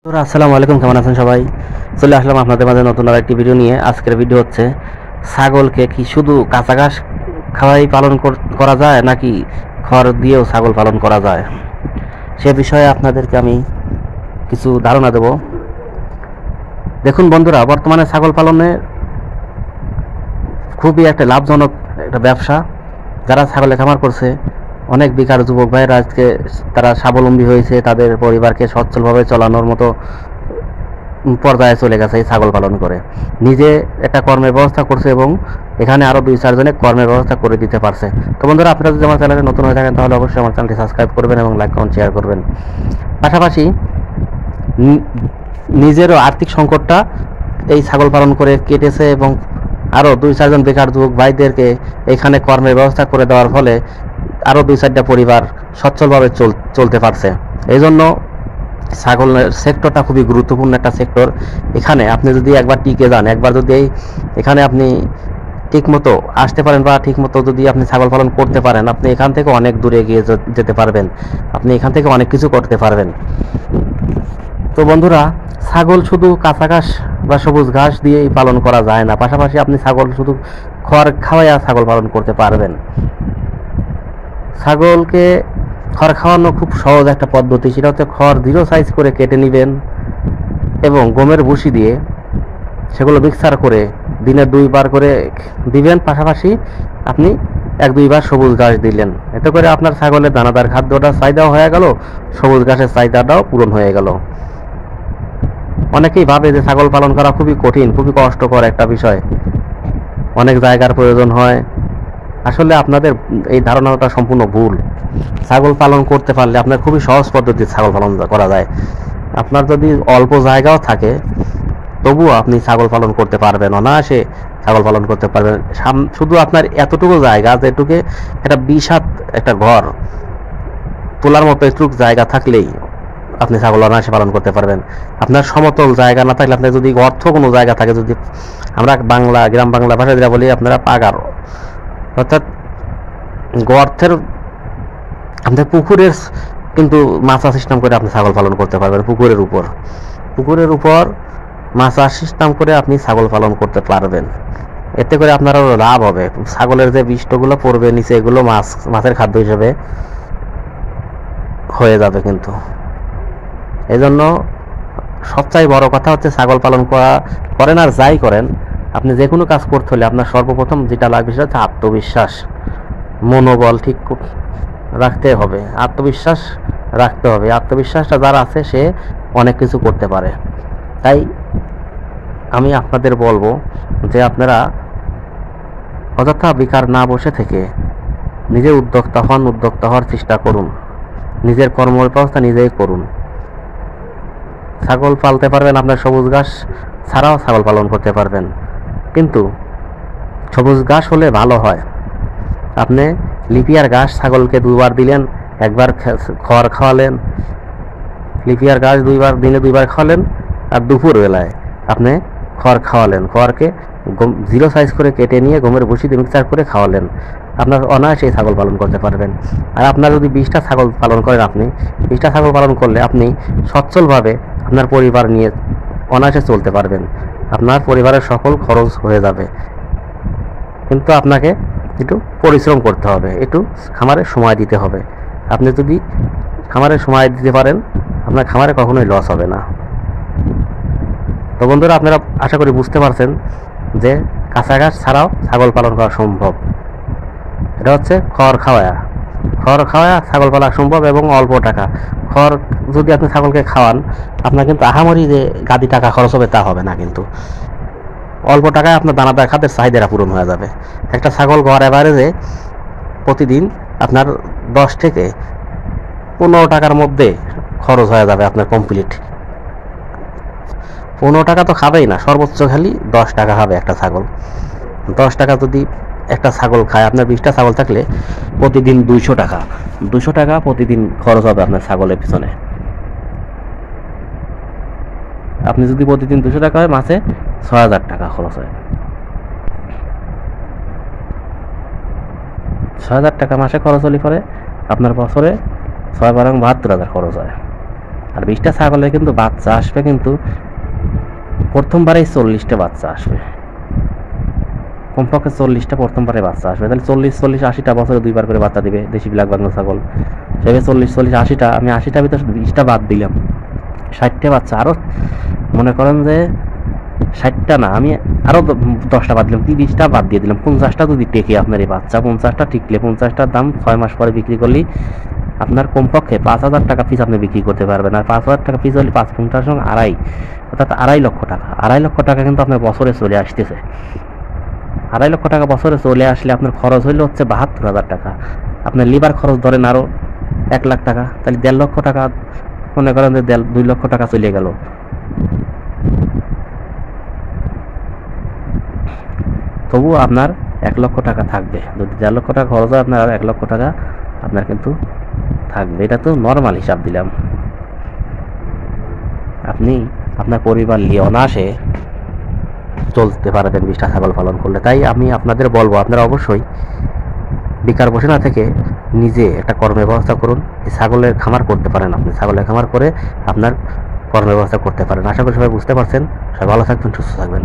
আসসালামু আলাইকুম, কেমন আছেন সবাই? চলে আসলাম আপনাদের মাঝে নতুন আর একটি ভিডিও নিয়ে। আজকের ভিডিও হচ্ছে ছাগলকে কি শুধু কাঁচা ঘাস খাওয়াই পালন করা যায় নাকি খড় দিয়েও ছাগল পালন করা যায়, সে বিষয়ে আপনাদেরকে আমি কিছু ধারণা দেব। দেখুন বন্ধুরা, বর্তমানে ছাগল পালনে খুবই একটা লাভজনক একটা ব্যবসা। যারা ছাগলের খামার করছে, অনেক বেকার যুবক ভাইয়েরা আজকে তারা স্বাবলম্বী হয়েছে, তাদের পরিবারকে সচ্ছলভাবে চালানোর মতো পর্যায়ে চলে গেছে এই ছাগল পালন করে। নিজে একটা কর্মের ব্যবস্থা করছে এবং এখানে আরও 2-4 জনে কর্মের ব্যবস্থা করে দিতে পারছে। তো বন্ধুরা, আপনারা যদি আমার চ্যানেলে নতুন হয়ে থাকেন তাহলে অবশ্যই আমার চ্যানেলটি সাবস্ক্রাইব করবেন এবং লাইক কমেন্ট শেয়ার করবেন। পাশাপাশি নিজেরও আর্থিক সংকটটা এই ছাগল পালন করে কেটেছে এবং আরও 2-4 জন বেকার যুবক ভাইদেরকে এখানে কর্মের ব্যবস্থা করে দেওয়ার ফলে আরও 2-4টা পরিবার সচ্ছলভাবে চলতে পারছে। এই জন্য ছাগলের সেক্টরটা খুবই গুরুত্বপূর্ণ একটা সেক্টর। এখানে আপনি যদি একবার টিকে যান, একবার যদি এখানে আপনি ঠিকমতো আসতে পারেন বা ঠিকমতো যদি আপনি ছাগল পালন করতে পারেন, আপনি এখান থেকে অনেক দূরে এগিয়ে যেতে পারবেন। আপনি এখান থেকে অনেক কিছু করতে পারবেন। তো বন্ধুরা, ছাগল শুধু কাঁচা ঘাস বা সবুজ ঘাস দিয়েই পালন করা যায় না, পাশাপাশি আপনি ছাগল শুধু খড় খাওয়াইয়া ছাগল পালন করতে পারবেন। ছাগলকে খড় খাওয়ানো খুব সহজ একটা পদ্ধতি। সেটা হচ্ছে খড় 0 সাইজ করে কেটে নেবেন এবং গমের ভুসি দিয়ে সেগুলো মিক্সার করে দিনে 2 বার করে দিবেন। পাশাপাশি আপনি 1-2 বার সবুজ ঘাস দিলেন। এতে করে আপনার ছাগলের দানাদার খাদ্যটা চাহিদাও হয়ে গেল, সবুজ ঘাসের চাহিদাটাও পূরণ হয়ে গেল। অনেকেই ভাবে যে ছাগল পালন করা খুবই কঠিন, খুবই কষ্টকর একটা বিষয়, অনেক জায়গার প্রয়োজন হয়। আসলে আপনাদের এই ধারণাটা সম্পূর্ণ ভুল। ছাগল পালন করতে পারলে আপনার খুবই সহজ পদ্ধতিতে ছাগল পালন করা যায়। আপনার যদি অল্প জায়গাও থাকে তবুও আপনি ছাগল পালন করতে পারবেন, অনায়াসে ছাগল পালন করতে পারবেন। শুধু আপনার এতটুকু জায়গা, যেটুকু একটা বিশাল একটা ঘর তোলার মতো এতটুকু জায়গা থাকলেই আপনি ছাগল অনায়াসে পালন করতে পারবেন। আপনার সমতল জায়গা না থাকলে, আপনার যদি অর্থ কোনো জায়গা থাকে, যদি আমরা গ্রাম বাংলা ভাষায় যেটা বলি, আপনারা পাগার অর্থাৎ গর্তের আপনার পুকুরের কিন্তু মাছা সিস্টেম করে আপনি ছাগল পালন করতে পারবেন। পুকুরের উপর মাছা সিস্টেম করে আপনি ছাগল পালন করতে পারবেন। এতে করে আপনার আরও লাভ হবে। ছাগলের যে বিষগুলো পড়বে নিচে, এগুলো মাছের খাদ্য হিসেবে হয়ে যাবে। কিন্তু এই জন্য সবচেয়ে বড় কথা হচ্ছে ছাগল পালন করেন আর যাই করেন, আপনি যে কোনো কাজ করতে হলে আপনার সর্বপ্রথম যেটা লাগবে সেটা হচ্ছে আত্মবিশ্বাস, মনোবল ঠিক রাখতে হবে, আত্মবিশ্বাস রাখতে হবে। আত্মবিশ্বাসটা যার আছে সে অনেক কিছু করতে পারে। তাই আমি আপনাদের বলবো যে আপনারা অযথা বেকার না বসে থেকে নিজে উদ্যোক্তা হওয়ার চেষ্টা করুন। নিজের কর্মব্যবস্থা নিজেই করুন। ছাগল পালতে পারবেন, আপনার সবুজ ঘাস ছাড়াও ছাগল পালন করতে পারবেন। কিন্তু সবুজ ঘাস হলে ভালো হয়। আপনি লিপিয়ার ঘাস ছাগলকে 2 বার দিলেন, 1 বার খড় খাওয়ালেন। লিপিয়ার ঘাস দিনে 2 বার খাওয়ালেন, আর দুপুর বেলায় আপনি খড় খাওয়ালেন। খড়কে 0 সাইজ করে কেটে নিয়ে গমের ভুসি দিয়ে মিক্সার করে খাওয়ালেন। আপনার অনায়াসে ছাগল পালন করতে পারবেন। আর আপনার যদি 20টা ছাগল পালন করেন, আপনি 20টা ছাগল পালন করলে আপনি সচ্ছলভাবে আপনার পরিবার নিয়ে অনায়াসে চলতে পারবেন। আপনার পরিবারের সকল খরচ হয়ে যাবে। কিন্তু আপনাকে একটু পরিশ্রম করতে হবে, একটু খামারে সময় দিতে হবে। আপনি যদি খামারে সময় দিতে পারেন, আপনার খামারে কখনোই লস হবে না। তো বন্ধুরা, আপনারা আশা করি বুঝতে পারছেন যে কাঁচা ঘাস ছাড়াও ছাগল পালন করা সম্ভব। এটা হচ্ছে খড় খাওয়া ছাগল পালা সম্ভব এবং অল্প টাকা। খড় যদি আপনি ছাগলকে খাওয়ান, আপনার কিন্তু আহামরি যে গাদি টাকা খরচ হবে তা হবে না। কিন্তু অল্প টাকায় আপনার দানাদার খাদ্যের চাহিদাটা পূরণ হয়ে যাবে। একটা ছাগল গড় এভারেজে প্রতিদিন আপনার 10 থেকে 15 টাকার মধ্যে খরচ হয়ে যাবে আপনার কমপ্লিট। 15 টাকা তো খাবেই না, সর্বোচ্চ খালি 10 টাকা খাবে একটা ছাগল। 10 টাকা যদি একটা ছাগল খায়, আপনার 20টা ছাগল থাকলে প্রতিদিন 200 টাকা প্রতিদিন খরচ হবে আপনার ছাগলের পিছনে। আপনি যদি প্রতিদিন 200 টাকা হয়, মাসে 6000 টাকা খরচ হয়। 6000 টাকা মাসে খরচ হলে পরে আপনার বছরে 6 বারং 72,000 খরচ হয়। আর 20টা ছাগলে কিন্তু বাচ্চা আসবে, কিন্তু প্রথমবারেই 40টা বাচ্চা আসবে, কমপক্ষে 40টা প্রথমবারে বাচ্চা আসবে। তাহলে 40-40-80টা বছরে 2বার করে বাচ্চা দিবে দেশি ব্ল্যাক বাংলা ছাগল। সেভাবে 40-40-80টা, আমি 80টার ভিতরে 20টা বাদ দিলাম, 60টা বাচ্চা। আরও মনে করেন যে 60টা না, আমি আরও 10টা বাদ দিলাম, 30টা বাদ দিয়ে দিলাম, 50টা যদি টেকে আপনার এই বাচ্চা, 50টা টিকলে 50টার দাম 6 মাস পরে বিক্রি করলেই আপনার কমপক্ষে 5,000 টাকা পিস আপনি বিক্রি করতে পারবেন। আর 5,000 টাকা পিস হলে 5 ঘন্টার সঙ্গে আড়াই, অর্থাৎ 2.5 লক্ষ টাকা। 2.5 লক্ষ টাকা কিন্তু আপনার বছরে চলে আসতেছে। 2.5 লক্ষ টাকা বছরে চলে আসলে আপনার খরচ হইলে হচ্ছে 72,000 টাকা। আপনার লিভার খরচ ধরেন আরও 1 লাখ টাকা, তাহলে 1.5 লক্ষ টাকা, মনে করেন যে 2 লক্ষ টাকা চলে গেল। তবুও আপনার 1 লক্ষ টাকা থাকবে। যদি 1.5 লক্ষ টাকা খরচ হয়, আপনার আর 1 লক্ষ টাকা আপনার কিন্তু থাকবে। এটা তো নর্মাল হিসাব দিলাম। আপনি আপনার পরিবার নিয়ে অনায়াসে চলতে পারবেন 20টা ছাগল পালন করলে। তাই আমি আপনাদের বলবো, আপনারা অবশ্যই বেকার বসে না থেকে নিজে একটা কর্মের ব্যবস্থা করুন। এই ছাগলের খামার করতে পারেন, আপনি ছাগলের খামার করে আপনার কর্মের ব্যবস্থা করতে পারেন। আশা করি সবাই বুঝতে পারছেন। সবাই ভালো থাকবেন, সুস্থ থাকবেন।